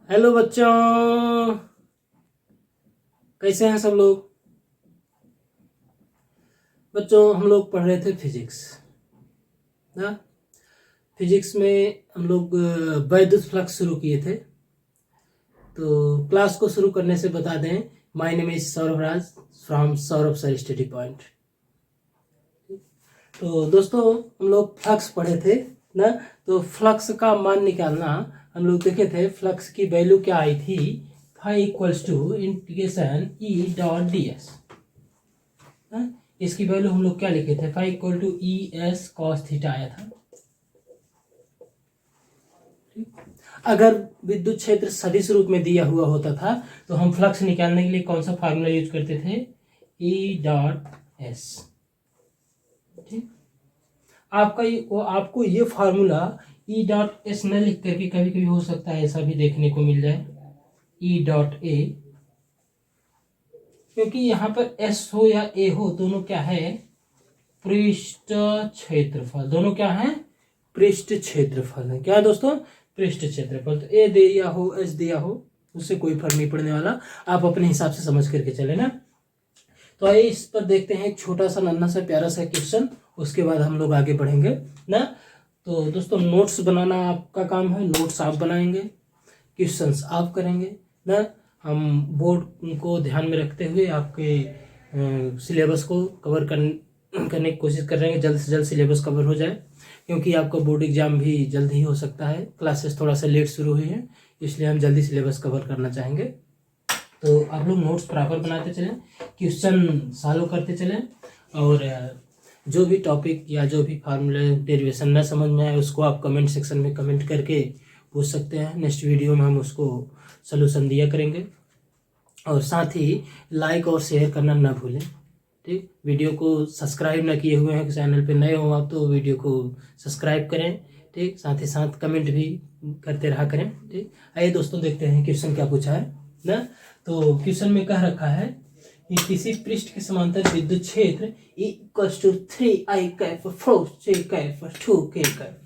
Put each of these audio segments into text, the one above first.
Hello बच्चों, कैसे हैं सब लोग। बच्चों हम लोग पढ़ रहे थे फिजिक्स ना। फिजिक्स में हम लोग वैद्युत फ्लक्स शुरू किए थे। तो क्लास को शुरू करने से बता दें, my name is Saurabh Raj from Saurabh sir study point. तो दोस्तों हम लोग फ्लक्स पढ़े थे ना। तो फ्लक्स का मान निकालना हम लोग देखे थे। फ्लक्स की वैल्यू क्या आई थी, phi equals to integration E dot D S. इसकी वैल्यू हम लोग क्या लिखे थे, phi equal to E S cos theta आया था। अगर विद्युत क्षेत्र सदिश रूप में दिया हुआ होता था तो हम फ्लक्स निकालने के लिए कौन सा फार्मूला यूज करते थे, ई डॉट एस। ठीक, आपको ये फार्मूला ई डॉट एस न लिख करके कभी कभी हो सकता है ऐसा भी देखने को मिल जाए, ई डॉट ए। क्योंकि यहाँ पर एस हो या ए हो, दोनों क्या है, पृष्ठ क्षेत्रफल। दोनों क्या है, पृष्ठ क्षेत्रफल है। क्या है दोस्तों, पृष्ठ क्षेत्रफल। तो ए दिया हो एस दिया हो, उससे कोई फर्क नहीं पड़ने वाला। आप अपने हिसाब से समझ करके चले ना। तो आइए इस पर देखते हैं एक छोटा सा नन्हा सा प्यारा सा क्वेश्चन, उसके बाद हम लोग आगे बढ़ेंगे ना। तो दोस्तों नोट्स बनाना आपका काम है, नोट्स आप बनाएंगे, क्वेश्चंस आप करेंगे ना। हम बोर्ड को ध्यान में रखते हुए आपके सिलेबस को कवर करने की कोशिश कर रहे हैं, जल्द से जल्द सिलेबस कवर हो जाए। क्योंकि आपका बोर्ड एग्जाम भी जल्द ही हो सकता है, क्लासेस थोड़ा सा लेट शुरू हुई हैं, इसलिए हम जल्दी सिलेबस कवर करना चाहेंगे। तो आप लोग नोट्स प्रॉपर बनाते चलें, क्वेश्चन सॉल्व करते चलें, और जो भी टॉपिक या जो भी फार्मूले डेरिवेशन न समझ में आए उसको आप कमेंट सेक्शन में कमेंट करके पूछ सकते हैं। नेक्स्ट वीडियो में हम उसको सलूशन दिया करेंगे। और साथ ही लाइक और शेयर करना ना भूलें। ठीक, वीडियो को सब्सक्राइब ना किए हुए हैं, चैनल पे नए हो आप तो वीडियो को सब्सक्राइब करें। ठीक, साथ ही साथ कमेंट भी करते रहा करें। ठीक, आइए दोस्तों देखते हैं क्वेश्चन क्या पूछा है ना। तो क्वेश्चन में कह रखा है कि किसी पृष्ठ के समांतर विद्युत क्षेत्र equals to 3i cap 4j cap 2k cap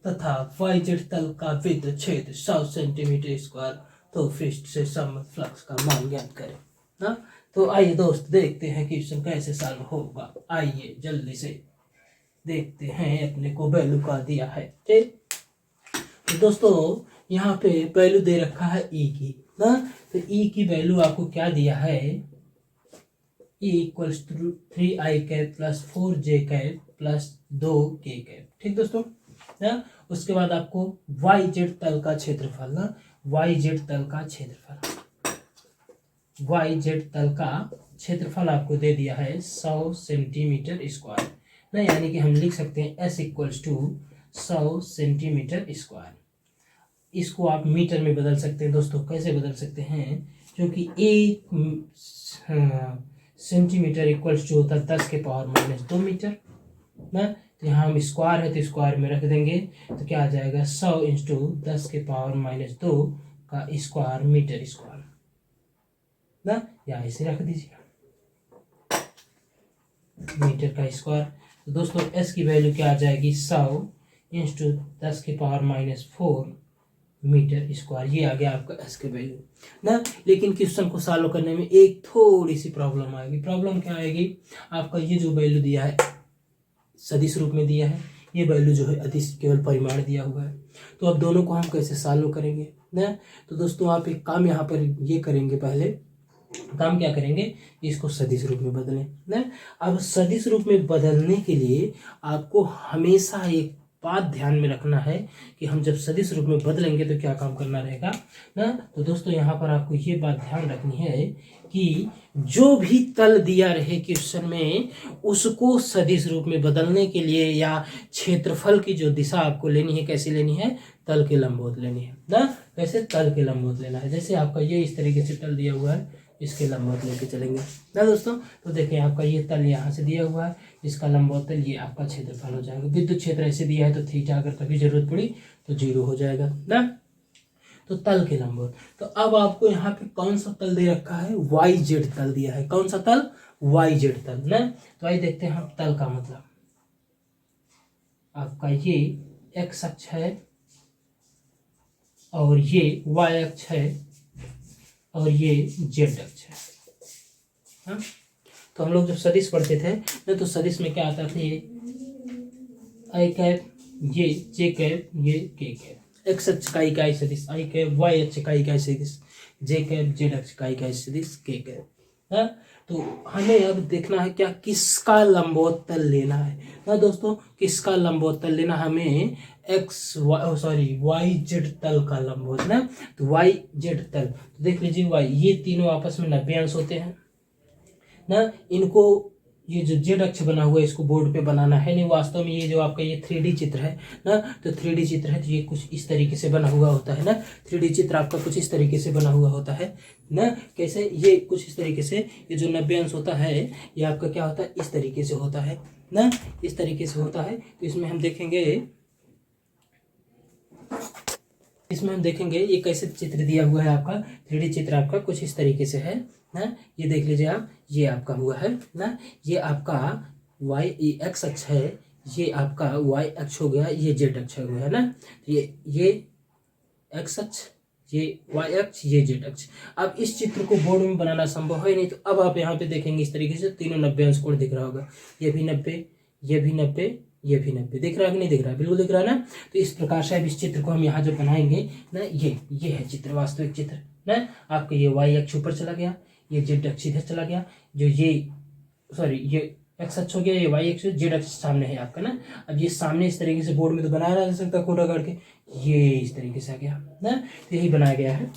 तथा yz तल का विद्युत क्षेत्र 100 सेंटीमीटर स्क्वायर, तो पृष्ठ से सममित फ्लक्स का मान ज्ञात करें ना। तो आइए दोस्त देखते हैं क्वेश्चन कैसे सॉल्व होगा। आइए जल्दी से देखते हैं, अपने को वैल्यू का दिया है। ठीक, तो दोस्तों यहाँ पे वैल्यू दे रखा है ई की ना। तो ई की वैल्यू आपको क्या दिया है, E equals to 3i cap plus 4j cap plus 2k cap. ठीक दोस्तों ना। उसके बाद आपको yz तल का क्षेत्रफल ना, yz तल का क्षेत्रफल, yz तल का क्षेत्रफल आपको दे दिया है 100 सेंटीमीटर स्क्वायर ना। यानी कि हम लिख सकते हैं s equals to 100 centimetre square. इसको आप मीटर में बदल सकते हैं दोस्तों। कैसे बदल सकते हैं, क्योंकि एक सेंटीमीटर इक्वल्स टू होता है 10 के पावर माइनस 2 मीटर ना। तो यहाँ हम स्क्वायर है तो स्क्वायर में रख देंगे, तो क्या आ जाएगा 100 इंटू 10 के पावर माइनस 2 का स्क्वायर मीटर स्क्वायर ना। या इसे रख दीजिए मीटर का स्क्वायर। तो दोस्तों एस की वैल्यू क्या आ जाएगी, 100 इंटू 10 के पावर माइनस 4 मीटर स्क्वायर। ये आ गया आपका एस के वैल्यू ना। लेकिन क्वेश्चन को सॉल्व करने में एक थोड़ी सी प्रॉब्लम आएगी। प्रॉब्लम क्या आएगी, आपका ये जो वैल्यू दिया है सदिश रूप में दिया है, ये वैल्यू जो है अदिश केवल परिमाण दिया हुआ है। तो अब दोनों को हम कैसे सॉल्व करेंगे ना। तो दोस्तों आप एक काम यहाँ पर ये करेंगे, पहले काम क्या करेंगे, इसको सदिश रूप में बदलें ना। अब सदिश रूप में बदलने के लिए आपको हमेशा एक बात ध्यान में रखना है कि हम जब सदिश रूप में बदलेंगे तो क्या काम करना रहेगा ना। तो दोस्तों यहाँ पर आपको ये बात ध्यान रखनी है कि जो भी तल दिया रहे क्वेश्चन में उसको सदिश रूप में बदलने के लिए या क्षेत्रफल की जो दिशा आपको लेनी है, कैसी लेनी है, तल के लंबवत लेनी है ना। कैसे, तल के लंबवत लेना है। जैसे आपका ये इस तरीके से तल दिया हुआ है, इसके लंबवत लेके चलेंगे ना दोस्तों। तो देखिए आपका ये तल यहाँ से दिया हुआ है, इसका लंबवत तल ये आपका क्षेत्रफल हो जाएगा। विद्युत क्षेत्र ऐसे दिया है तो थीटा अगर कभी जरूरत पड़ी तो 0 हो जाएगा ना। तो तल के लंबवत। तो अब आपको यहाँ पे कौन सा तल दे रखा है, yz तल दिया है। कौन सा तल, yz तल ना। तो आइए देखते हैं हम तल का मतलब। आपका ये x अक्ष है, और ये वाई अक्ष है और ये जेड अक्ष है। हाँ, तो हम लोग जब सदिश पढ़ते थे ना तो सदिश में क्या आता था, ये आई कैप, ये जे कैप, ये के कैप। एक्स अक्ष का इकाई सदिश आई कैप, वाई अक्ष का इकाई सदिश जे कैप, जेड अक्ष का इकाई सदिश के कैप। हाँ, तो हमें अब देखना है क्या, किसका लंबोत्तल लेना है ना दोस्तों, किसका लंबोत्तल लेना, हमें वाई जेड तल का लंबोत्तल ना, तो वाई जेड तल, तो देख लीजिए वाई, ये तीनों आपस में 90 अंश होते हैं ना। इनको ये जो जेड अक्ष बना हुआ है इसको बोर्ड पे बनाना है नहीं, वास्तव में ये जो आपका ये 3D चित्र है ना, तो 3D चित्र है तो ये कुछ इस तरीके से बना हुआ होता है ना। 3D चित्र आपका कुछ इस तरीके से बना हुआ होता है ना। कैसे, ये कुछ इस तरीके से, ये जो 90 अंश होता है ये आपका क्या होता है, इस तरीके से होता है ना, इस तरीके से होता है। तो इसमें हम देखेंगे ये कैसे चित्र दिया हुआ है आपका, 3D चित्र आपका कुछ इस तरीके से है ना। ये देख लीजिए आप, ये आपका हुआ है ना, ये आपका वाई एक्स अक्ष है, ये आपका वाई अक्ष हो गया, ये जेड अक्ष हो गया है ना। ये एक्स अक्ष, ये वाई अक्ष, ये जेड अक्ष। अब इस चित्र को बोर्ड में बनाना संभव है नहीं, तो अब आप यहाँ पे देखेंगे इस तरीके से तीनों 90 अंश कोण दिख रहा होगा, ये भी 90, ये भी 90, ये भी 90, दिख रहा है कि नहीं दिख रहा है, बिल्कुल दिख रहा है ना। तो इस प्रकार से अब इस चित्र को हम यहाँ जो बनाएंगे ना, ये है चित्र, वास्तविक चित्र ना। आपका ये वाई अक्ष ऊपर चला गया, ये जेड अक्ष इधर चला गया, जो ये एक्स अक्ष हो गया, ये वाई अक्ष, जेड अक्ष सामने है आपका ना। अब ये सामने इस तरीके से बोर्ड में तो बनाया जा सकता कोटा करके, ये इस तरीके से आ गया ना, तो यही बनाया गया है।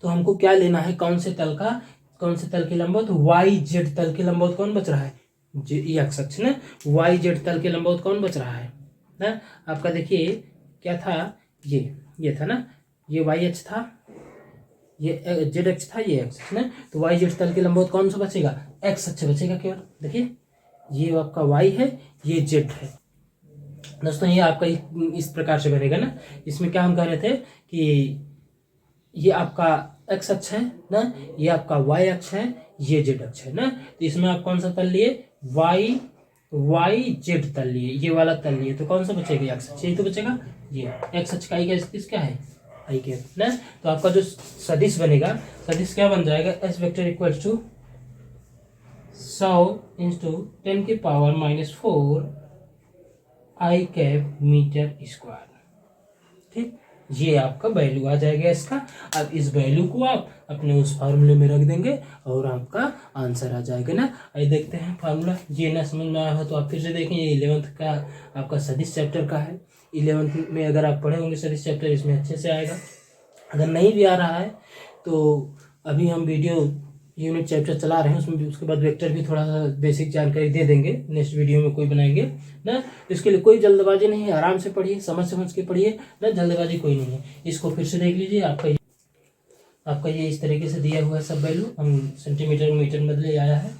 तो हमको क्या लेना है, कौन से तल के लंबवत, वाई जेड तल के लंबवत कौन बच रहा है, एक्स अक्ष ना, वाई जेड तल के लंबवत कौन बच रहा है ना। आपका देखिए क्या था, ये था ना, ये वाई अक्ष था, ये जेड अक्ष था, ये एक्स अक्ष ना। तो वाई जेड तल के लंबवत कौन सा बचेगा, एक्स अक्ष बचेगा केवल। देखिए ये आपका वाई है, ये जेड है दोस्तों, ये आपका इस प्रकार से बनेगा ना। इसमें क्या हम कह रहे थे कि ये आपका एक्स अक्ष है ना, ये आपका वाई अक्ष है, ये जेड अक्ष है ना। तो इसमें आप कौन सा तल लिए, वाई जेड तल लिए, ये वाला तल लिए, तो कौन सा बचेगा, एक्स अक्ष, यही तो बचेगा। ये एक्स अक्ष का आई क्या है, आई कैप ना। तो आपका जो सदिश बनेगा, सदिश क्या बन जाएगा, S vector equals to 100 into 10⁻⁻4 i cap metre square. ठीक, ये आपका वैल्यू आ जाएगा इसका। अब इस वैल्यू को आप अपने उस फार्मूले में रख देंगे और आपका आंसर आ जाएगा ना। आइए देखते हैं फार्मूला, ये ना समझ में आया हो तो आप फिर से देखें, ये 11th का आपका सदिश चैप्टर का है। 11th में अगर आप पढ़े होंगे सदिश चैप्टर, इसमें अच्छे से आएगा। अगर नहीं भी आ रहा है तो अभी हम वीडियो यूनिट चैप्टर चला रहे हैं, उसमें भी उसके बाद वेक्टर भी थोड़ा सा बेसिक जानकारी दे देंगे, नेक्स्ट वीडियो में कोई बनाएंगे ना। इसके लिए कोई जल्दबाजी नहीं है, आराम से पढ़िए, समझ के पढ़िए ना, जल्दबाजी कोई नहीं है। इसको फिर से देख लीजिए, आपका ये इस तरीके से दिया हुआ है सब वैल्यू, हम सेंटीमीटर मीटर में बदले आया है,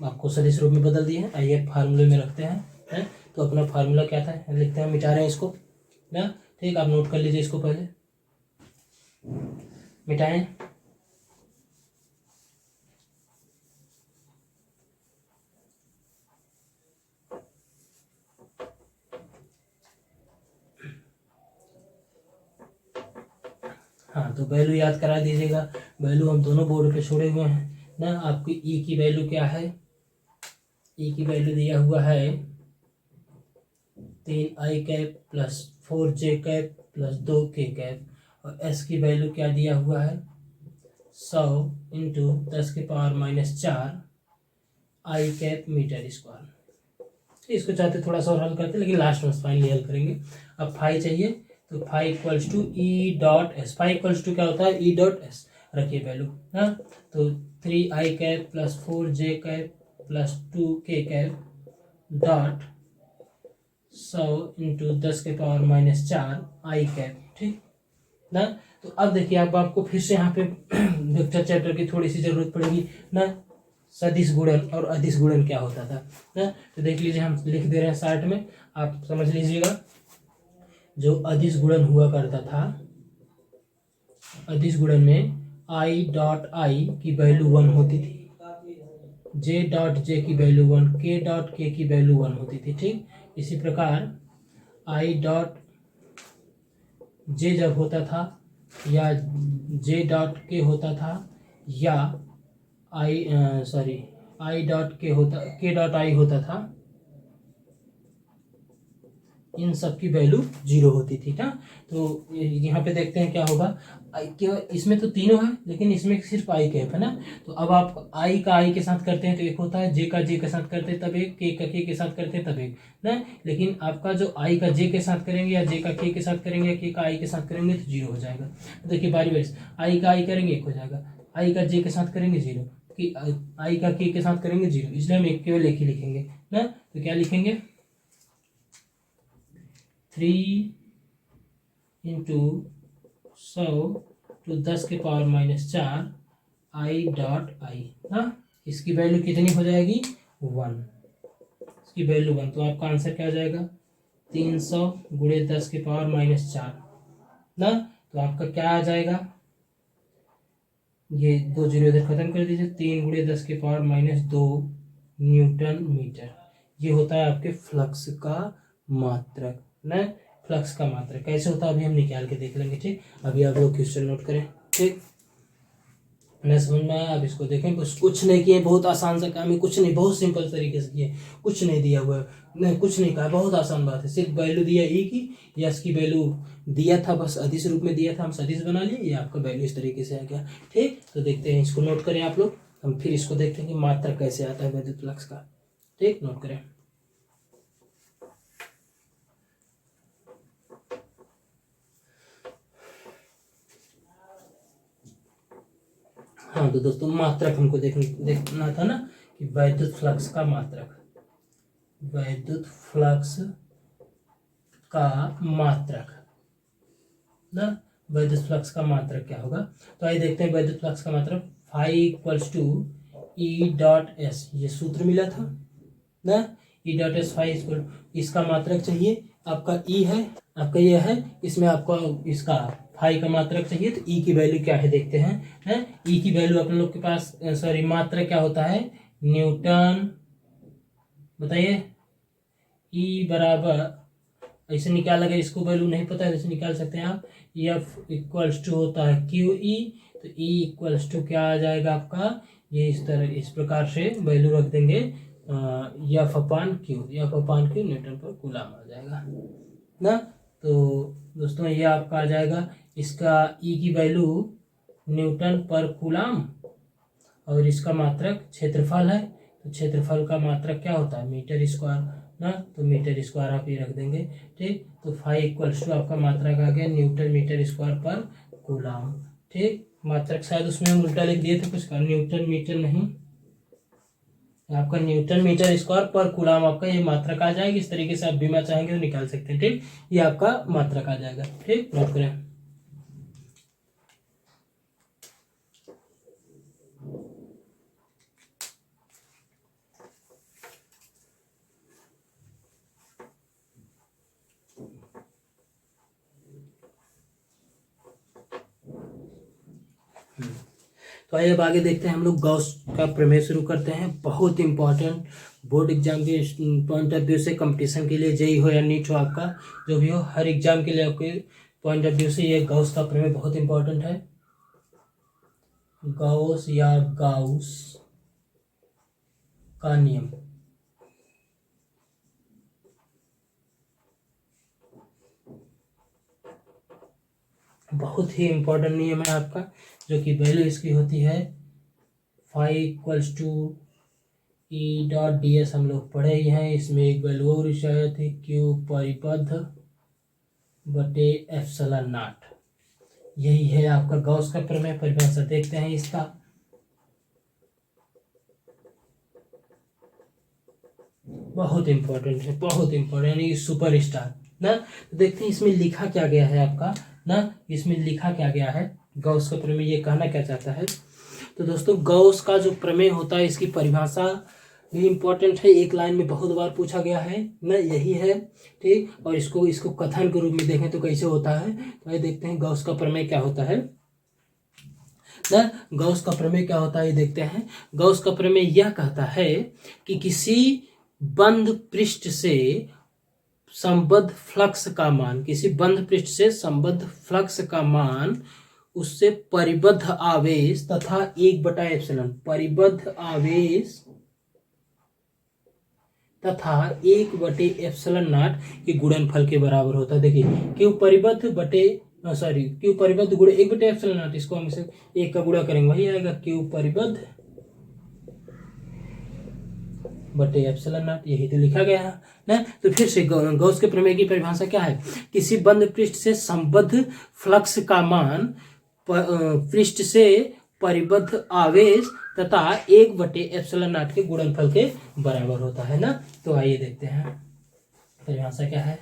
आपको सदिश रूप में बदल दिए हैं। आइए फार्मूले में रखते हैं तो अपना फार्मूला क्या था लिखते हैं, मिटा रहे हैं इसको ना। ठीक, आप नोट कर लीजिए इसको, पहले मिटाएं। हाँ, तो वैल्यू याद करा दीजिएगा। वैल्यू हम दोनों बोर्ड पे छोड़े हुए हैं ना। आपकी ई की वैल्यू क्या है, ई की वैल्यू दिया हुआ है 3i cap plus 4j cap plus 2k cap, और एस की वैल्यू क्या दिया हुआ है 100 into 10⁻⁻4 i cap metre square. इसको चाहते थोड़ा सा और हल करते, लेकिन लास्ट में फाइनली हल करेंगे। अब फाई चाहिए, तो phi equals to E dot S. Phi equals to क्या होता है, ई डॉट एस, रखिए वैल्यू ना। तो 3i cap plus 4j cap plus 2k cap dot 100 into 10⁻⁻4 i cap. ठीक ना। तो अब देखिए, अब आपको फिर से यहाँ पे वेक्टर चैप्टर की थोड़ी सी जरूरत पड़ेगी ना। सदिश गुणन और अदिश गुणन क्या होता था ना, तो देख लीजिए, हम लिख दे रहे हैं चार्ट में, आप समझ लीजिएगा। जो अदिश गुणन हुआ करता था, अदिश गुणन में आई डॉट आई की वैल्यू 1 होती थी, जे डॉट जे की वैल्यू 1, के डॉट के की वैल्यू 1 होती थी। ठीक, इसी प्रकार आई डॉट जे जब होता था या जे डॉट के होता था या आई डॉट के डॉट आई होता था, इन सब की वैल्यू 0 होती थी ना। तो यहाँ पे देखते हैं क्या होगा, इसमें तो तीनों है लेकिन इसमें सिर्फ आई कैप है ना। तो अब आप आई का आई के साथ करते हैं तो एक होता है, जे का जे के साथ करते हैं तब एक, के का के के साथ करते हैं तब एक ना। लेकिन आपका जो आई का जे के साथ करेंगे या जे का के साथ करेंगे या के का आई के साथ करेंगे तो 0 हो जाएगा। तो देखिए बारी बारी आई का आई करेंगे 1 हो जाएगा, आई का जे के साथ करेंगे 0, कि आई का के साथ करेंगे 0, इसलिए हम एक केवल एक ही लिखेंगे ना। तो क्या लिखेंगे, 3 इंटू 100 to 10 के पावर -4 आई डॉट आई ना। इसकी वैल्यू कितनी हो जाएगी, 1, इसकी वैल्यू 1। तो आपका आंसर क्या आ जाएगा, 300 गुणे 10 के पावर -4 ना। तो आपका क्या आ जाएगा, ये 2 जीरो इधर खत्म कर दीजिए, 3 गुणे 10 के पावर -2 न्यूटन मीटर। ये होता है आपके फ्लक्स का मात्रक ना। फ्लक्स का मात्रक कैसे होता है अभी हम निकाल के देख लेंगे, ठीक। अभी आप लोग क्वेश्चन नोट करें, ठीक। नहीं समझ में आया, आप इसको देखें, बस कुछ नहीं किए, बहुत आसान सा काम है, कुछ नहीं, बहुत सिंपल तरीके से किए, कुछ नहीं दिया हुआ है, नहीं कुछ नहीं कहा, बहुत आसान बात है। सिर्फ वैल्यू दिया ई की, या इसकी वैल्यू दिया था, बस अदिश रूप में दिया था, हम सदिश बना लिए, ये आपका वैल्यू इस तरीके से आ गया, ठीक। तो देखते हैं, इसको नोट करें आप लोग, हम फिर इसको देखते हैं कि मात्रक कैसे आता है विद्युत फ्लक्स का, ठीक। नोट करें। हाँ तो दोस्तों मात्रक हमको देखना था ना कि वैद्युत फ्लक्स का मात्रक, वैद्युत फ्लक्स का मात्रक ना, वैद्युत फ्लक्स का मात्रक क्या होगा। तो आइए देखते हैं वैद्युत फ्लक्स का मात्रक, E डॉट एस, ये सूत्र मिला था ना, E डॉट एस फाई, इसका मात्रक चाहिए आपका E है, आपका ये है, इसमें आपको इसका फाई का मात्रक चाहिए। तो ई की वैल्यू क्या है देखते हैं, ई की वैल्यू अपन लोग के पास, सॉरी मात्रक क्या होता है, न्यूटन, बताइए। ई बराबर ऐसे निकाल, अगर इसको वैल्यू नहीं पता है तो निकाल सकते हैं आप, एफ इक्वल्स टू होता है क्यू ई। तो ई इक्वल्स टू क्या आ जाएगा आपका, ये इस तरह इस प्रकार से वैल्यू रख देंगे, एफ अपान क्यू न्यूटन पर कूलम आ जाएगा ना। तो दोस्तों ये आपका आ जाएगा, इसका ई की वैल्यू न्यूटन पर कूलम, और इसका मात्रक क्षेत्रफल है, तो क्षेत्रफल का मात्रक क्या होता है, मीटर स्क्वायर ना। तो मीटर स्क्वायर आप ये रख देंगे, ठीक। तो फाई इक्वल्स टू आपका मात्रक आ गया न्यूटन मीटर स्क्वायर पर कूलम, ठीक। मात्रक शायद उसमें हम उल्टा लिख दिए थे कुछ का, न्यूटन मीटर नहीं, आपका न्यूटन मीटर स्क्वायर पर कूलम आपका ये मात्रक आ जाएगी। इस तरीके से आप बीमा चाहेंगे तो निकाल सकते हैं, ठीक। ये आपका मात्रक आ जाएगा, ठीक। नोट करें। तो आइए अब आगे देखते हैं हम लोग, गॉस का प्रमेय शुरू करते हैं। बहुत इंपॉर्टेंट, बोर्ड एग्जाम के पॉइंट ऑफ व्यू से, कंपटीशन के लिए, जेई हो या नीट हो, आपका जो भी हो, हर एग्जाम के लिए आपके पॉइंट ऑफ व्यू से ये गॉस का प्रमेय बहुत इंपॉर्टेंट है। गॉस या गाउस का नियम, बहुत ही इंपॉर्टेंट नियम है आपका, जो कि वैल्यू इसकी होती है phi equals to E dot D S, हम लोग पढ़े ही हैं। इसमें एक वैल्यू और शायद थी, क्यू परिपथ बटे एप्सिलॉन नॉट। यही है आपका गॉस का प्रमेय। परिभाषा देखते हैं इसका, बहुत इंपॉर्टेंट है, बहुत इंपॉर्टेंट, यानी सुपर स्टार ना। तो देखते हैं इसमें लिखा क्या गया है आपका ना, इसमें लिखा क्या गया है, गॉस का प्रमेय ये कहना क्या चाहता है। तो दोस्तों गॉस का जो प्रमेय होता है, इसकी परिभाषा भी इंपॉर्टेंट है, एक लाइन में बहुत बार पूछा गया है ना, यही है, ठीक। और इसको कथन के रूप में देखें तो कैसे होता है, तो ये देखते हैं गॉस का प्रमेय क्या होता है ना। गॉस का प्रमेय क्या होता है ये देखते हैं। गॉस का प्रमेय यह कहता है कि किसी बंद पृष्ठ से संबद्ध फ्लक्स का मान, किसी बंद पृष्ठ से संबद्ध फ्लक्स का मान उससे परिबद्ध आवेश तथा 1/ε, परिबद्ध आवेश तथा 1/ε0 के गुणनफल के बराबर होता है। देखिए क्यू परिबद्ध बटे क्यू परिबद्ध गुणे 1/ε0, इसको हम इसे 1 का गुणा करेंगे, वही आएगा क्यू परिबद्ध बटे ε0, यही तो लिखा गया है ना। तो फिर से गॉस के प्रमेय की परिभाषा क्या है? किसी बंद पृष्ठ से संबद्ध फ्लक्स का मान पृष्ठ से परिबद्ध आवेश तथा 1/ε0 के गुणनफल के बराबर होता है ना। तो आइए देखते हैं परिभाषा क्या है।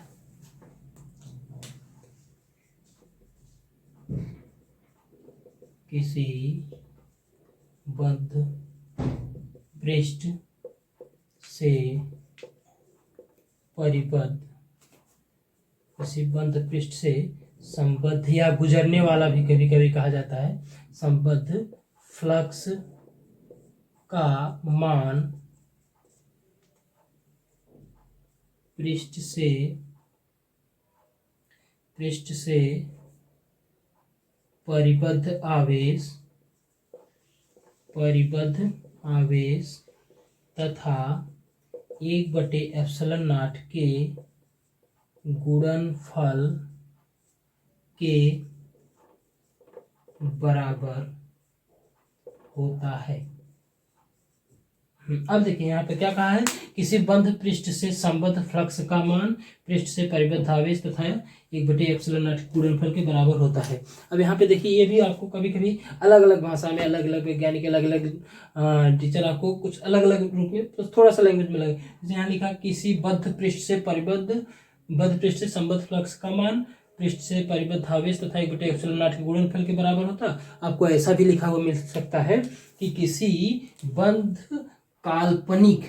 किसी बंद पृष्ठ से परिबद्ध, किसी बंद पृष्ठ से संबद्ध या गुजरने वाला भी कभी कभी कहा जाता है, संबद्ध फ्लक्स का मान पृष्ठ से परिबद्ध आवेश तथा 1/ε0 के गुणनफल के बराबर होता है। अब देखिए यहाँ पे क्या कहा है, किसी बंद पृष्ठ से संबद्ध फ्लक्स का मान पृष्ठ से परिबद्ध आवेश तथा 1/ε0 गुणनफल के बराबर होता है। अब यहाँ पे देखिए ये भी आपको कभी कभी अलग अलग भाषा में अलग अलग वैज्ञानिक अलग अलग टीचर आपको कुछ अलग अलग रूप में तो थोड़ा सा लैंग्वेज में लगे। जैसे यहाँ लिखा किसी बंद पृष्ठ से संबद्ध फ्लक्स का मान पृष्ठ से परिबद्ध आवेश तथा 1/ε0 के गुणनफल के बराबर होता। आपको ऐसा भी लिखा हुआ मिल सकता है कि किसी बंद काल्पनिक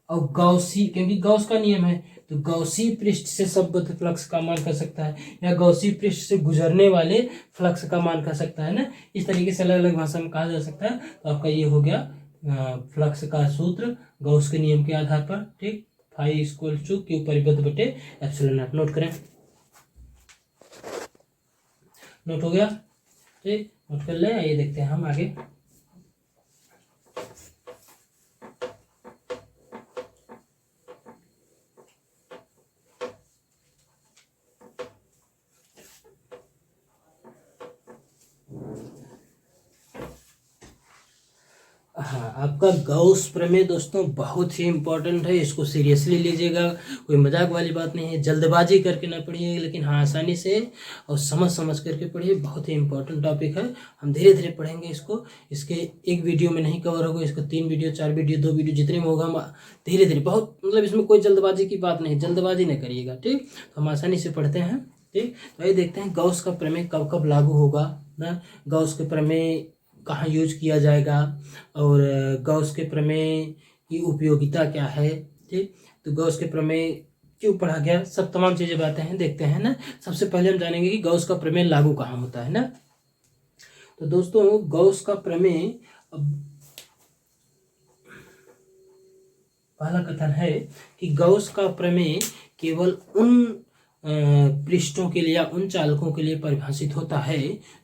और गौसी, क्योंकि गौस का नियम है तो गौसी पृष्ठ से संबद्ध फ्लक्स का मान कर सकता है या गौसी पृष्ठ से गुजरने वाले फ्लक्स का मान कर सकता है ना। इस तरीके से अलग अलग भाषा में कहा जा सकता है। तो आपका ये हो गया फ्लक्स का सूत्र गौस के नियम के आधार पर। ठीक, फाई इक्वल टू क्यू परिबद्ध बटे ε0। नोट करें, नोट हो गया? ठीक, नोट कर ले। आइए देखते हैं हम आगे। हाँ, आपका गॉस प्रमेय दोस्तों बहुत ही इंपॉर्टेंट है, इसको सीरियसली लीजिएगा, कोई मजाक वाली बात नहीं है। जल्दबाजी करके ना पढ़िए, लेकिन हाँ आसानी से और समझ करके पढ़िए। बहुत ही इंपॉर्टेंट टॉपिक है, हम धीरे धीरे पढ़ेंगे इसको। इसके एक वीडियो में नहीं कवर होगा, इसको 3 वीडियो 4 वीडियो 2 वीडियो जितने में होगा हम धीरे धीरे, बहुत मतलब इसमें कोई जल्दबाजी की बात नहीं, जल्दबाजी नहीं करिएगा। ठीक, तो हम आसानी से पढ़ते हैं। ठीक, तो ये देखते हैं गॉस का प्रमेय कब कब लागू होगा ना, गॉस के प्रमेय कहाँ यूज किया जाएगा और गॉस के प्रमेय की उपयोगिता क्या है। ठीक, तो गॉस के प्रमेय क्यों पढ़ा गया, सब तमाम चीजें बातें हैं, देखते हैं ना। सबसे पहले हम जानेंगे कि गॉस का प्रमेय लागू कहाँ होता है ना। तो दोस्तों गॉस का प्रमेय, पहला कथन है कि गॉस का प्रमेय केवल उन पृष्ठों के लिए या उन चालकों के लिए परिभाषित होता है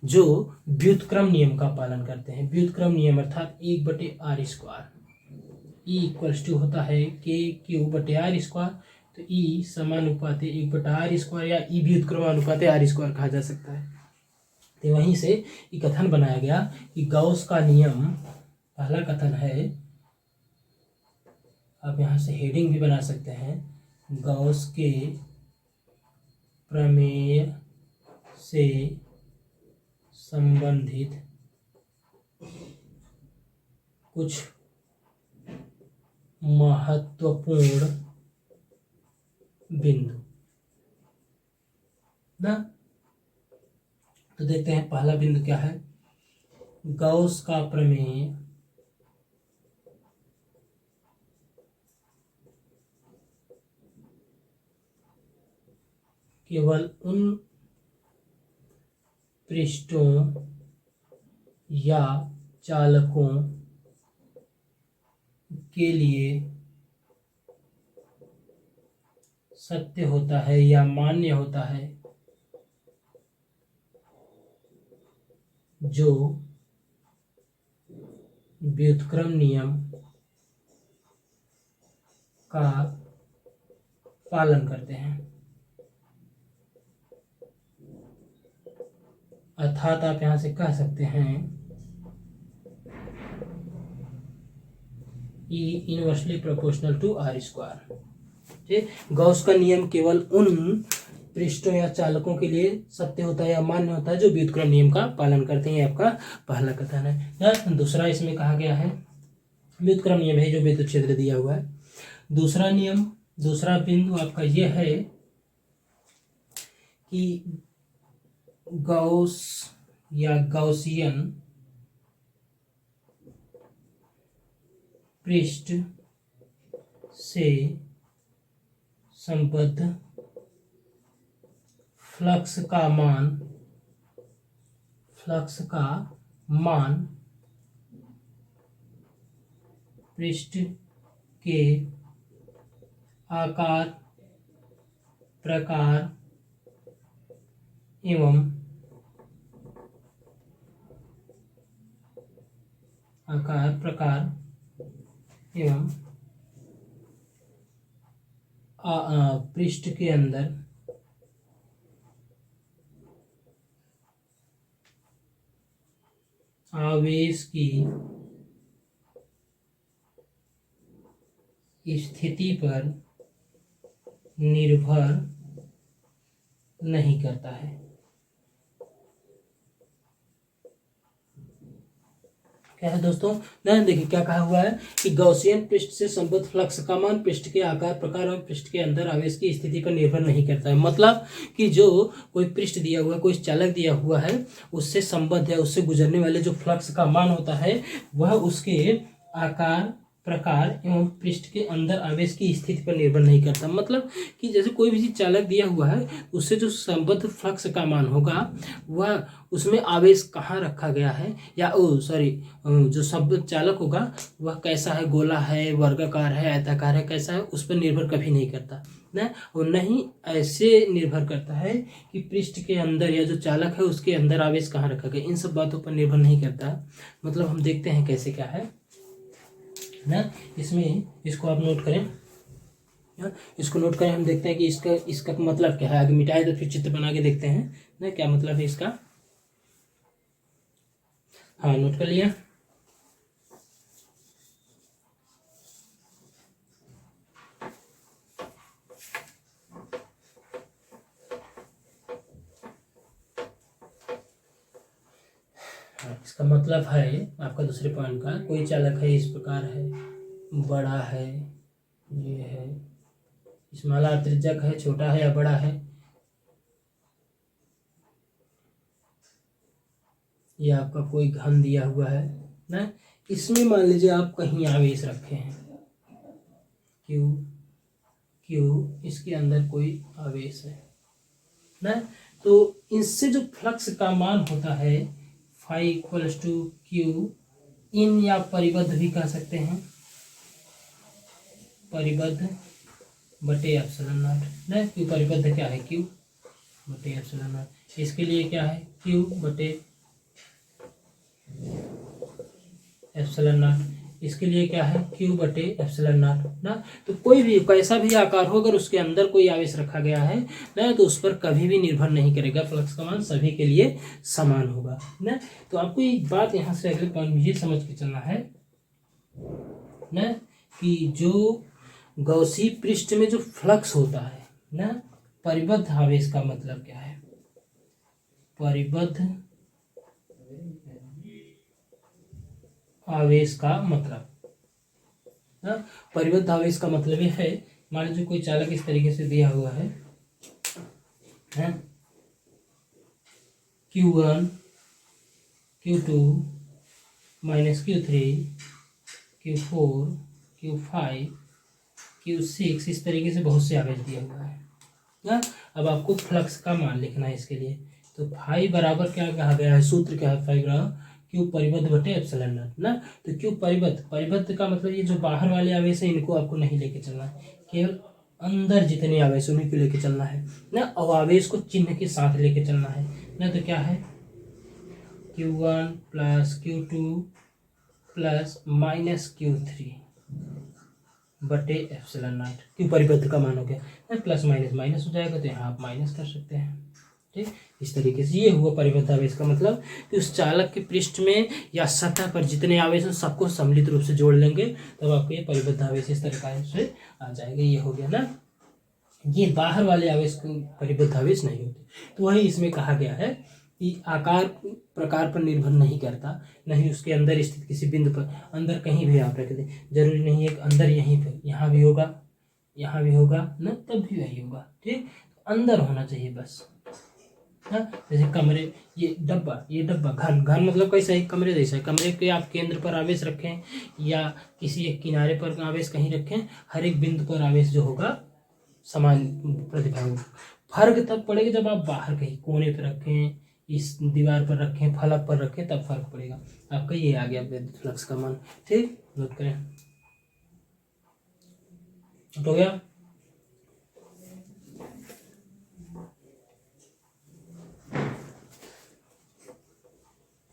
जो व्युत्क्रम नियम का पालन करते हैं। व्युत्क्रम नियम अर्थात 1/r², ई इक्वल्स टू होता है k/r²। तो ई समानुपाते 1/r² या ई व्युत्क्रमानुपाते r² कहा जा सकता है। तो वहीं से ये कथन बनाया गया कि गॉस का नियम, पहला कथन है, आप यहाँ से हेडिंग भी बना सकते हैं, गॉस के प्रमेय से संबंधित कुछ महत्वपूर्ण बिंदु ना। तो देखते हैं पहला बिंदु क्या है। गॉस का प्रमेय केवल उन पृष्ठों या चालकों के लिए सत्य होता है या मान्य होता है, जो व्युत्क्रम नियम का पालन करते हैं। अर्थात आप यहां से कह सकते हैं E inversely proportional to R square. Gauss का नियम केवल उन पृष्ठों या चालकों के लिए सत्य होता है या मान्य होता है जो व्युत्क्रम नियम का पालन करते हैं। आपका पहला कथन है। दूसरा इसमें कहा गया है व्युत्क्रम नियम है जो विद्युत क्षेत्र दिया हुआ है। दूसरा नियम, दूसरा बिंदु आपका यह है कि गॉस या गॉसियन पृष्ठ से संबद्ध फ्लक्स का मान पृष्ठ के आकार, प्रकार एवं पृष्ठ के अंदर आवेश की स्थिति पर निर्भर नहीं करता है। क्या है दोस्तों? ध्यान देखिए क्या कहा हुआ है कि गॉसियन पृष्ठ से संबद्ध फ्लक्स का मान पृष्ठ के आकार, प्रकार और पृष्ठ के अंदर आवेश की स्थिति पर निर्भर नहीं करता है। मतलब कि जो कोई पृष्ठ दिया हुआ है, कोई चालक दिया हुआ है, उससे संबद्ध है, उससे गुजरने वाले जो फ्लक्स का मान होता है वह उसके आकार, प्रकार एवं पृष्ठ के अंदर आवेश की स्थिति पर निर्भर नहीं करता। मतलब कि जैसे कोई भी चीज चालक दिया हुआ है, उससे जो संबद्ध फ्लक्स का मान होगा वह उसमें आवेश कहाँ रखा गया है, या जो संबद्ध चालक होगा वह कैसा है, गोला है, वर्गाकार है, आयताकार है, कैसा है, उस पर निर्भर कभी नहीं करता ना। और नहीं ऐसे निर्भर करता है कि पृष्ठ के अंदर या जो चालक है उसके अंदर आवेश कहाँ रखा गया, इन सब बातों पर निर्भर नहीं करता। मतलब हम देखते हैं कैसे क्या है ना। इसमें इसको आप नोट करें, इसको नोट करें, हम देखते हैं कि इसका मतलब क्या है। आगे मिटाए तो फिर चित्र बना के देखते हैं ना क्या मतलब है इसका। हाँ, नोट कर लिया। इसका मतलब है आपका दूसरे पॉइंट का, कोई चालक है इस प्रकार है, बड़ा है, ये है, स्मॉल आर त्रिज्यक है, छोटा है या बड़ा है, ये आपका कोई घन दिया हुआ है ना। इसमें मान लीजिए आप कहीं आवेश रखे हैं क्यू, इसके अंदर कोई आवेश है ना। तो इससे जो फ्लक्स का मान होता है phi equals to Q in, या परिबद्ध भी कह सकते हैं, परिबद्ध बटे एप्सिलॉन नॉट ना। क्यू परिबद्ध क्या है, क्यू बटे एप्सिलॉन नॉट। इसके लिए क्या है, क्यू बटे एप्सिलॉन नॉट। इसके लिए क्या है, क्यू बटे एप्सिलॉन नॉट ना। तो कोई भी कैसा भी आकार हो, अगर उसके अंदर कोई आवेश रखा गया है ना, तो उस पर कभी भी निर्भर नहीं करेगा, फ्लक्स का मान सभी के लिए समान होगा ना। तो आपको एक बात यहाँ से अगले पॉइंट में ये समझ के चलना है ना कि जो गॉसी पृष्ठ में जो फ्लक्स होता है ना, परिबद्ध आवेश का मतलब क्या है, परिबद्ध आवेश का मतलब ना, परिबद्ध आवेश का मतलब यह है, मान लीजिए कोई चालक इस तरीके से दिया हुआ है Q1 Q2 minus Q3 Q4 Q5 Q6, इस तरीके से बहुत से आवेश दिया हुआ है ना। अब आपको फ्लक्स का मान लिखना है इसके लिए। तो फाई बराबर क्या कहा गया है, सूत्र क्या है, फाई बराबर क्यू परिबद्ध बटे एप्सिलॉन नॉट ना। तो क्यू परिबद्ध का मतलब ये जो बाहर वाले आवेश है इनको आपको नहीं लेके चलना है, केवल अंदर जितने आवेश उन्हीं को लेके चलना है ना, और आवेश को चिन्ह के साथ लेके चलना है ना। तो क्या है Q1 plus Q2 plus minus Q3 बटे एप्सिलॉन नॉट। क्यू परिबद्ध का मान हो गया, प्लस माइनस माइनस हो जाएगा तो यहाँ आप माइनस कर सकते हैं। ठीक, इस तरीके से ये हुआ परिबद्ध आवेश का मतलब कि उस चालक के पृष्ठ में या सतह पर जितने आवेश हैं सबको सम्मिलित रूप से जोड़ लेंगे तब आपको ये परिबद्ध आवेश इस तरह से आ जाएगा। ये हो गया ना। ये बाहर वाले आवेश को परिबद्ध आवेश नहीं होते। तो वही इसमें कहा गया है कि आकार प्रकार पर निर्भर नहीं करता, नहीं उसके अंदर स्थित किसी बिंदु पर, अंदर कहीं भी आप रख दें, जरूरी नहीं है कि अंदर यहीं पर, यहाँ भी होगा यहाँ भी होगा ना, तब भी वही होगा। ठीक, अंदर होना चाहिए बस। हाँ, जैसे कमरे, ये डब्बा घन मतलब कैसा है, कमरे जैसा है। कमरे के आप केंद्र पर आवेश रखें या किसी एक किनारे पर आवेश कहीं रखें, हर एक बिंदु पर आवेश जो होगा समान प्रतिभाग। फर्क तब पड़ेगा जब आप बाहर कहीं कोने पर रखें, इस दीवार पर रखें, फलक पर रखें, तब फर्क पड़ेगा आपका। ये आ गया विद्युत फ्लक्स का मान। ठीक, नोट करें। हो गया।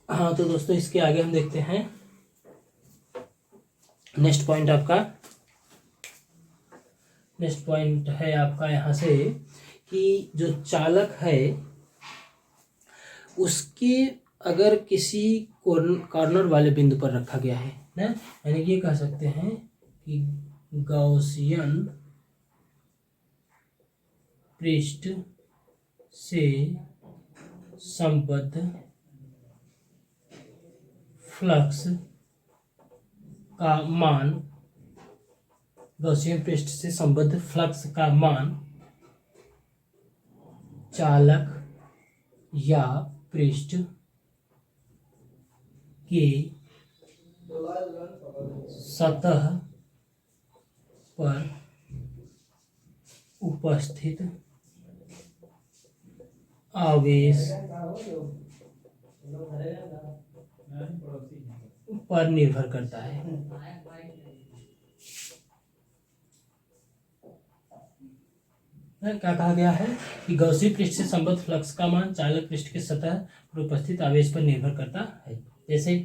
हाँ, तो दोस्तों इसके आगे हम देखते हैं नेक्स्ट पॉइंट है आपका यहाँ से कि जो चालक है उसके अगर किसी कॉर्नर वाले बिंदु पर रखा गया है ना, यानी ये कह सकते हैं कि गॉसियन पृष्ठ से संबद्ध फ्लक्स का मान, गॉसियन पृष्ठ से संबद्ध फ्लक्स का मान चालक या पृष्ठ के सतह पर उपस्थित आवेश पर निर्भर करता है। क्या कहा गया है कि गॉसियन पृष्ठ से संबद्ध फ्लक्स का मान चालक पृष्ठ के सतह पर उपस्थित आवेश पर निर्भर करता है। जैसे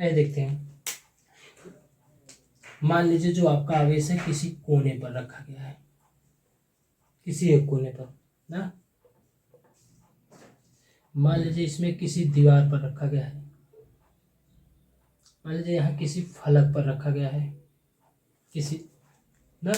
देखते हैं, मान लीजिए जो आपका आवेश है किसी कोने पर रखा गया है, किसी एक कोने पर ना, मान लीजिए इसमें किसी दीवार पर रखा गया है, मान लीजिए यहाँ किसी फलक पर रखा गया है किसी ना।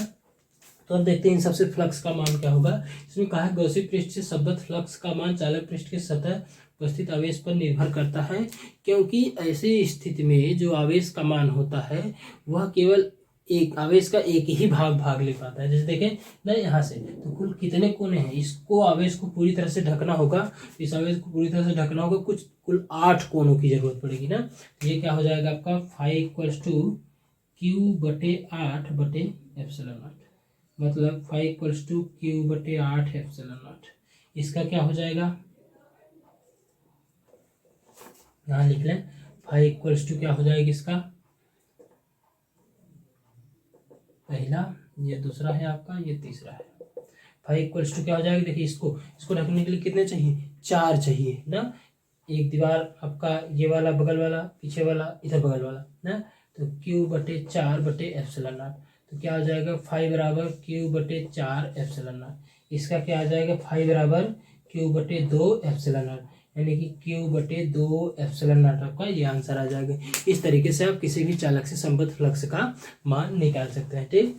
तो अब देखते हैं इन सबसे फ्लक्स का मान क्या होगा। इसमें कहा है गॉसियन पृष्ठ से संबद्ध फ्लक्स का मान चालक पृष्ठ के सतह उपस्थित आवेश पर निर्भर करता है, क्योंकि ऐसी स्थिति में जो आवेश का मान होता है वह केवल एक आवेश का एक ही भाग ले पाता है। जैसे देखें ना, यहाँ से तो कुल कितने कोने हैं, इसको आवेश को पूरी तरह से ढकना होगा, इस आवेश को पूरी तरह से ढकना होगा, कुल 8 कोनों की जरूरत पड़ेगी ना। ये क्या हो जाएगा आपका 5 = Q/8 बटे एप्सिलॉन नॉट, मतलब 5 = Q/8 एप्सिलॉन नॉट। इसका क्या हो जाएगा, यहाँ लिख लें 5 क्या हो जाएगा इसका, पहला, ये दूसरा है आपका, ये तीसरा है। 5 क्या हो जाएगा, देखिए इसको ढकने के लिए कितने चाहिए, 4 चाहिए ना। एक दीवार आपका ये वाला बगल वाला, पीछे वाला, इधर बगल वाला ना, तो Q/4 बटे एप्सिलॉन नॉट। तो क्या हो जाएगा 5 = Q/4 एप्सिलॉन नॉट। इसका क्या आ जाएगा 5 = Q/2 एप्सिलॉन नॉट, यानी कि Q/2 एप्सिलॉन नॉट आपका ये आंसर आ जाएगा। इस तरीके से आप किसी भी चालक से संबद्ध फ्लक्स का मान निकाल सकते हैं। ठीक,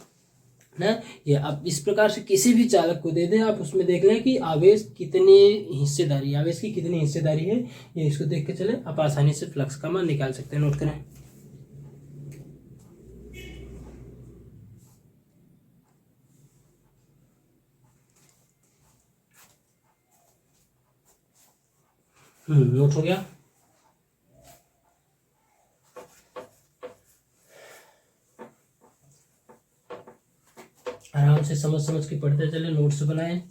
ना। ये आप इस प्रकार से किसी भी चालक को दे दें, आप उसमें देख लें कि आवेश कितनी हिस्सेदारी, आवेश की कितनी हिस्सेदारी है, ये इसको देख के चले आप आसानी से फ्लक्स का मान निकाल सकते हैं। नोट करें। नोट हो गया। आराम से समझ समझ के पढ़ते चले, नोट्स बनाएं।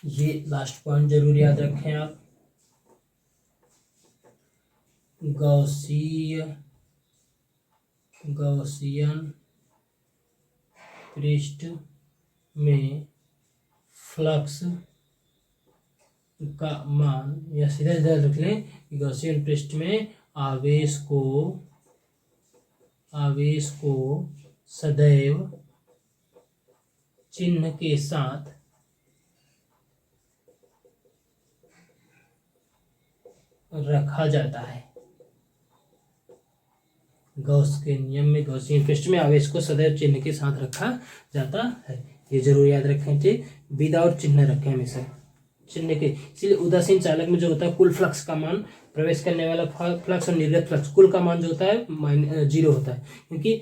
ये लास्ट पॉइंट जरूर याद रखें आप। गॉसियन पृष्ठ में फ्लक्स का मान, या सीधा सीधा रख लें कि गॉसियन पृष्ठ में आवेश को सदैव चिन्ह के साथ रखा जाता है। गॉस के नियम में गॉसियन पृष्ठ में आवेश को सदैव चिन्ह के साथ रखा जाता है, ये जरूर याद रखें। ठीक, विदाउट चिन्ह रखें हमेशा, चिन्ह के। इसलिए उदासीन चालक में जो होता है कुल फ्लक्स का मान, प्रवेश करने वाला फ्लक्स और निर्गत फ्लक्स, कुल का मान जो होता है 0 होता है, क्योंकि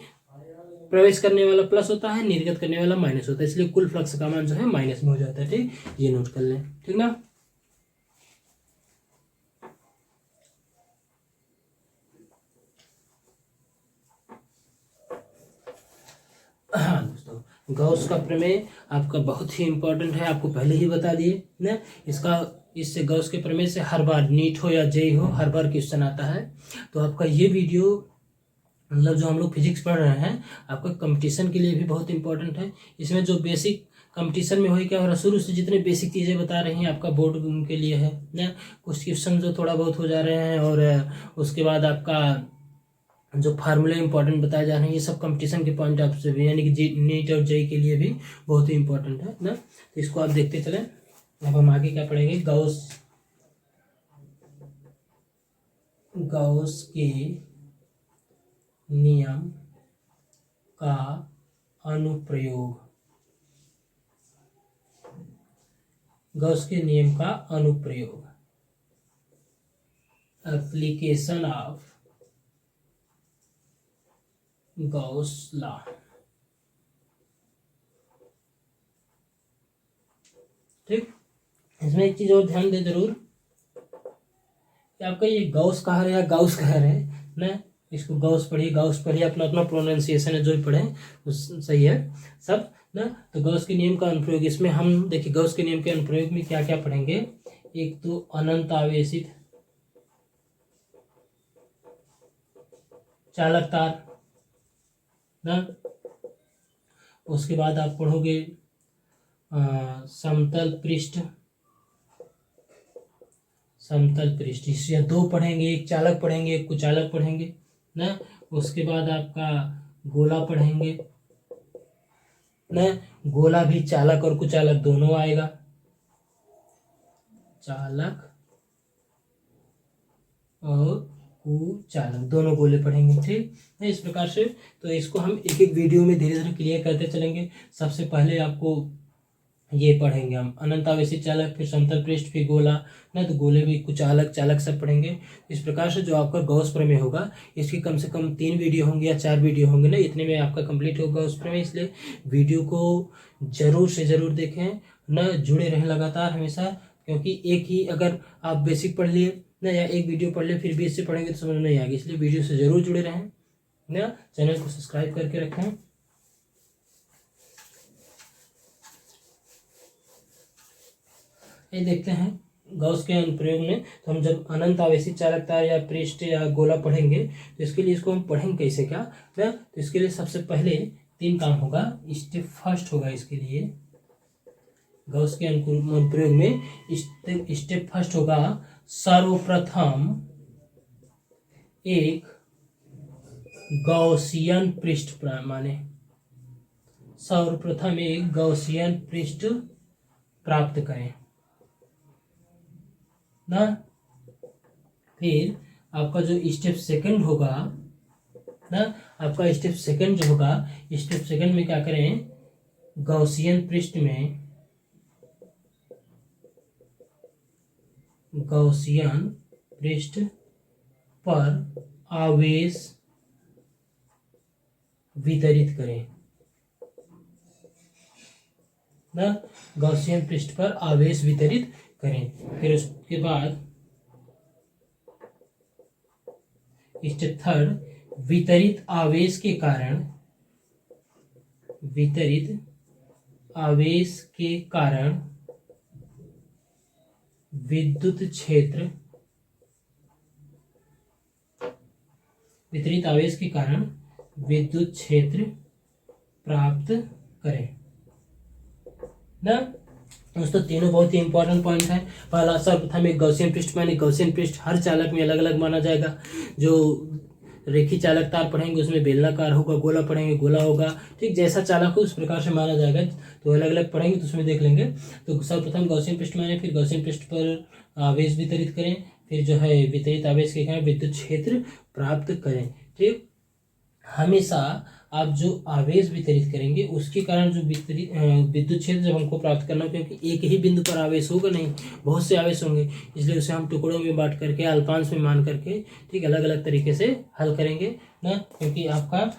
प्रवेश करने वाला प्लस होता है, निर्गत करने वाला माइनस होता है, इसलिए कुल फ्लक्स का मान जो है माइनस में हो जाता है। ठीक, ये नोट कर लें। ठीक ना। हाँ दोस्तों, गॉस का प्रमेय आपका बहुत ही इंपॉर्टेंट है, आपको पहले ही बता दिए ना। इससे गॉस के प्रमेय से हर बार नीट हो या जेई हो, हर बार क्वेश्चन आता है। तो आपका ये वीडियो, मतलब जो हम लोग फिजिक्स पढ़ रहे हैं, आपका कंपटीशन के लिए भी बहुत इंपॉर्टेंट है। इसमें जो बेसिक कंपटीशन में हो क्या हो रहा, शुरू से जितने बेसिक चीज़ें बता रही हैं आपका बोर्ड के लिए है ना। कुछ क्वेश्चन जो थोड़ा बहुत हो जा रहे हैं, और उसके बाद आपका जो फार्मूले इंपॉर्टेंट बताए जा रहे हैं, ये सब कंपटीशन के पॉइंट ऑफ से भी, यानी कि नीट और जेई के लिए भी बहुत ही इंपॉर्टेंट है ना। तो इसको आप देखते चलें। अब हम आगे क्या पढ़ेंगे, गॉस के नियम का अनुप्रयोग। गॉस के नियम का अनुप्रयोग, एप्लीकेशन ऑफ गॉस लॉ। ठीक, इसमें एक चीज और ध्यान दे जरूर कि आपका ये गॉस कहर है या गाउस कहर है ना। इसको गॉस पढ़िए, अपना अपना प्रोनाउंसिएशन है जो भी पढ़े सही है सब ना। तो गॉस के नियम का अनुप्रयोग, इसमें हम देखिए गॉस के नियम के अनुप्रयोग में क्या क्या पढ़ेंगे। एक तो अनंत आवेशित चालक तार ना, उसके बाद आप पढ़ोगे समतल पृष्ठ, इससे 2 पढ़ेंगे, एक चालक पढ़ेंगे, एक कुचालक पढ़ेंगे ना। उसके बाद आपका गोला पढ़ेंगे ना। गोला भी चालक और कुचालक दोनों आएगा, चालक और कुचालक दोनों गोले पढ़ेंगे। ठीक है, इस प्रकार से। तो इसको हम एक एक वीडियो में धीरे धीरे क्लियर करते चलेंगे। सबसे पहले आपको ये पढ़ेंगे हम अनंत आवेशित चालक, फिर समतल पृष्ठ, फिर गोला ना। तो गोले भी कुचालक चालक सब पढ़ेंगे। इस प्रकार से जो आपका गॉस प्रमेय होगा, इसकी कम से कम 3 वीडियो होंगे या 4 वीडियो होंगे ना, इतने में आपका कंप्लीट होगा गॉस प्रमेय। इसलिए वीडियो को जरूर से जरूर देखें ना, जुड़े रहें लगातार हमेशा, क्योंकि एक ही अगर आप बेसिक पढ़ लिए ना, या एक वीडियो पढ़ ले फिर बीच से पढ़ेंगे तो समझ नहीं आएगी। इसलिए वीडियो से जरूर जुड़े रहें ना, चैनल को सब्सक्राइब करके रखें। ये देखते हैं गॉस के अनुप्रयोग में। तो हम जब अनंत आवेशित चालक तार या पृष्ठ या गोला पढ़ेंगे, तो इसके लिए इसको हम पढ़ेंगे कैसे क्या ना। तो इसके लिए सबसे पहले 3 काम होगा। स्टेप फर्स्ट होगा इसके लिए गॉस के अनुप्रयोग में स्टेप फर्स्ट होगा, सर्वप्रथम एक गॉसियन पृष्ठ माने सर्वप्रथम एक गॉसियन पृष्ठ प्राप्त करें ना। फिर आपका जो स्टेप सेकंड होगा ना, आपका स्टेप सेकंड जो होगा, स्टेप सेकंड में क्या करें, गॉसियन पृष्ठ में गॉसियन पृष्ठ पर आवेश वितरित करें ना, गॉसियन पृष्ठ पर आवेश वितरित करें। फिर उसके बाद स्टेप थर्ड, वितरित आवेश के कारण विद्युत क्षेत्र प्राप्त करें ना। दोस्तों तीनों बहुत ही इंपॉर्टेंट पॉइंट है। पहला, सर्वप्रथम एक गॉसियन पृष्ठ माने गॉसियन पृष्ठ हर चालक में अलग अलग माना जाएगा। जो रेखी चालक तार पढ़ेंगे उसमें बेलनाकार होगा, गोला पढ़ेंगे गोला होगा, ठीक, जैसा चालक हो उस प्रकार से माना जाएगा। तो अलग अलग पढ़ेंगे तो उसमें देख लेंगे। तो सर्वप्रथम गॉसियन पृष्ठ माने, फिर गॉसियन पृष्ठ पर आवेश वितरित करें, फिर जो है वितरित आवेश के कारण विद्युत क्षेत्र प्राप्त करें। ठीक, हमेशा आप जो आवेश वितरित करेंगे उसके कारण जो विद्युत क्षेत्र जब हमको प्राप्त करना, क्योंकि एक ही बिंदु पर आवेश होगा नहीं, बहुत से आवेश होंगे, इसलिए उसे हम टुकड़ों में बांट करके, अल्पांश में मान करके, ठीक, अलग अलग तरीके से हल करेंगे ना। क्योंकि आपका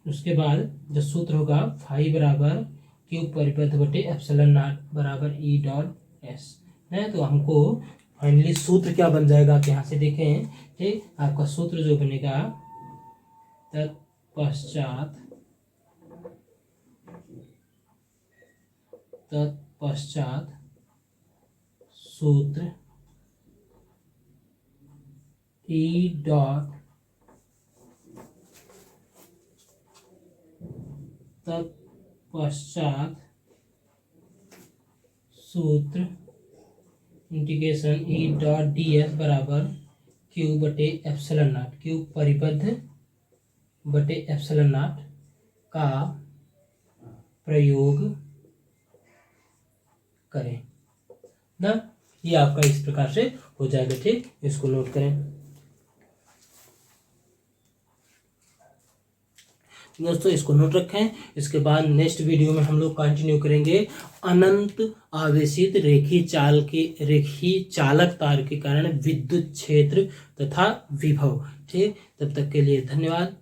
उसके बाद जो सूत्र होगा, फाई बराबर क्यू परिपथ बटे एप्सिलॉन नॉट बराबर ई डॉट एस है। तो हमको फाइनली सूत्र क्या बन जाएगा, आप यहाँ से देखें, ठीक, आपका सूत्र जो बनेगा, तत्पश्चात सूत्र ई डॉट तत्पश्चात सूत्र integration E dot D S बराबर क्यू बटे एप्सिलॉन नॉट, क्यू परिबद्ध बटे एप्सिलॉन नॉट का प्रयोग करें ना। ये आपका इस प्रकार से हो जाएगा। ठीक, इसको नोट करें दोस्तों, इसको नोट रखें। इसके बाद नेक्स्ट वीडियो में हम लोग कंटिन्यू करेंगे अनंत आवेशित रेखी चालक तार के कारण विद्युत क्षेत्र तथा विभव। ठीक, तब तक के लिए धन्यवाद।